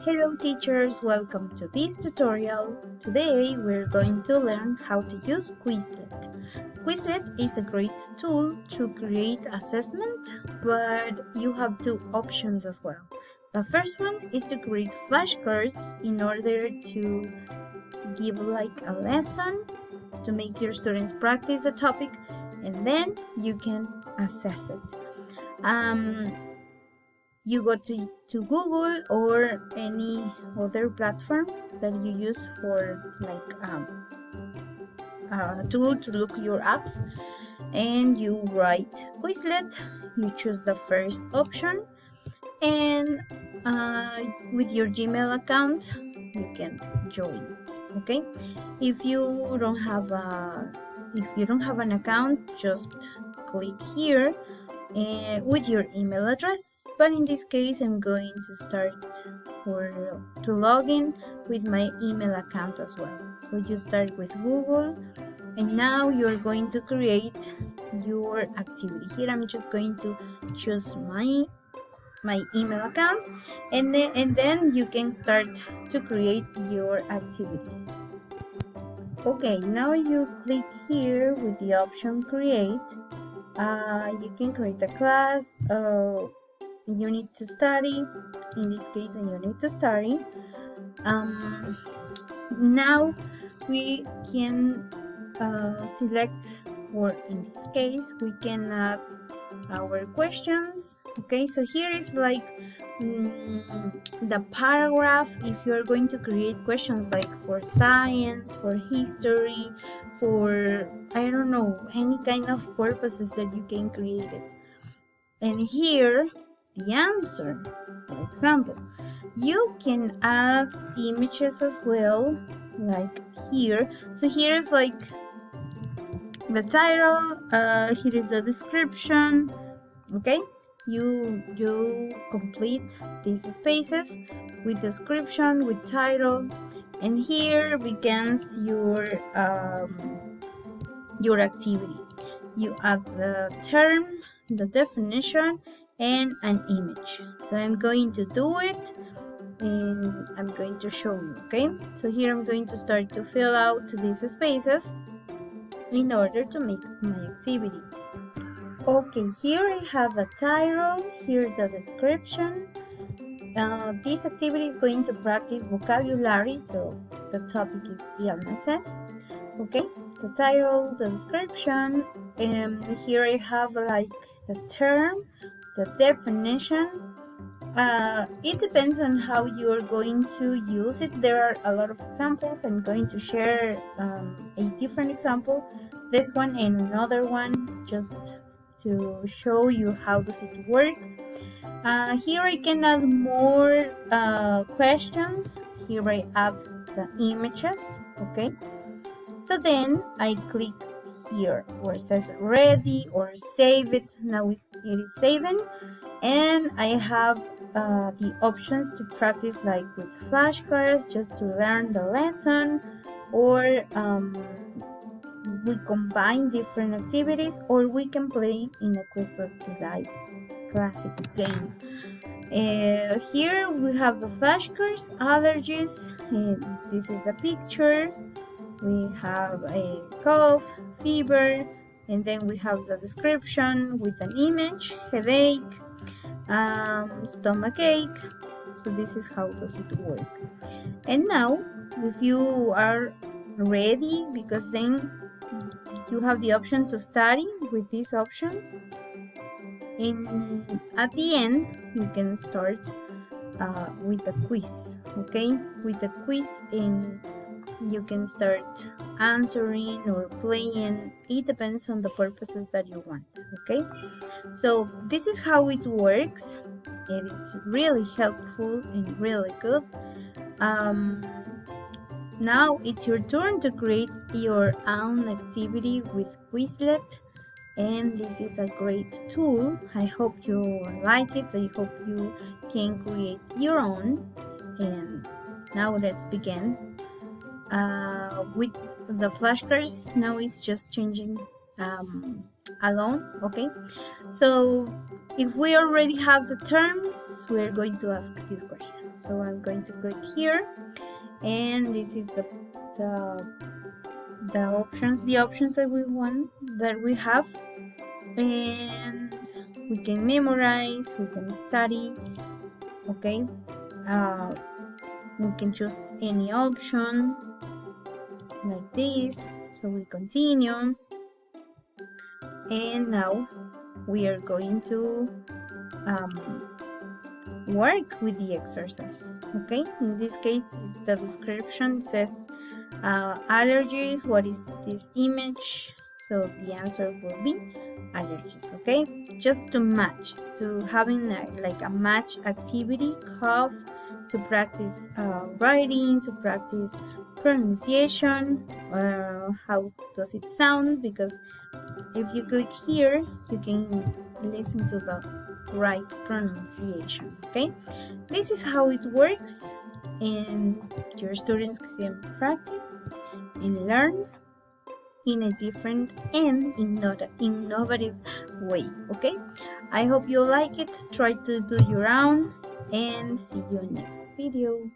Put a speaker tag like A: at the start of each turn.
A: Hello teachers, welcome to this tutorial. Today we're going to learn how to use Quizlet. Quizlet is a great tool to create assessment, but you have two options as well. The first one is to create flashcards in order to give like a lesson to make your students practice the topic, and then you can assess it. You go to Google or any other platform that you use for like a tool to look your apps, and you write Quizlet. You choose the first option, and with your Gmail account you can join. Okay, if you don't have an account, just click here with your email address. But in this case, I'm going to start to log in with my email account as well. So you start with Google, and now you're going to create your activity. Here I'm just going to choose my email account, and then you can start to create your activities. Okay, now you click here with the option create. You can create a class, you need to study. In this case, you need to study. Now we can select, or in this case, we can add our questions. Okay, so here is like the paragraph. If you are going to create questions like for science, for history, for I don't know, any kind of purposes that you can create it. And here the answer. For example, you can add images as well, like here. So here's like the title, here is the description. Okay, you complete these spaces with description, with title, and here begins your activity. You add the term, the definition, and an image. So I'm going to do it, and I'm going to show you. Okay, so here I'm going to start to fill out these spaces in order to make my activity. Okay, here I have the title, here's the description. This activity is going to practice vocabulary, so the topic is illnesses. Okay, the title, the description, and here I have like the term, the definition. It depends on how you're going to use it. There are a lot of examples. I'm going to share a different example, this one and another one, just to show you how does it work. Here I can add more questions. Here I add the images. Okay, so then I click here where it says ready or save it. Now it is saving, and I have the options to practice like with flashcards, just to learn the lesson, or we combine different activities, or we can play in a Quizlet live classic game. Here we have the flashcards, allergies, and this is the picture. We have a cough, fever, and then we have the description with an image, headache, stomach ache. So this is how does it work. And now if you are ready, because then you have the option to study with these options, and at the end you can start with the quiz. Okay, with the quiz, and you can start answering or playing. It depends on the purposes that you want. Okay, so this is how it works. It is really helpful and really good. Now it's your turn to create your own activity with Quizlet, and this is a great tool. I hope you like it. I hope you can create your own. And now let's begin. With the flashcards, now it's just changing alone. Okay, so if we already have the terms, we're going to ask this question. So I'm going to click here, and this is the options that we have, and we can memorize, we can study. Okay, we can choose any option like this. So we continue, and now we are going to work with the exercise. Okay, in this case the description says allergies. What is this image? So the answer will be allergies. Okay, just to match, to having like a match activity, cough, to practice writing, to practice pronunciation, how does it sound, because if you click here you can listen to the right pronunciation. Okay, this is how it works, and your students can practice and learn in a different and innovative way. Okay, I hope you like it. Try to do your own, and see you in next video.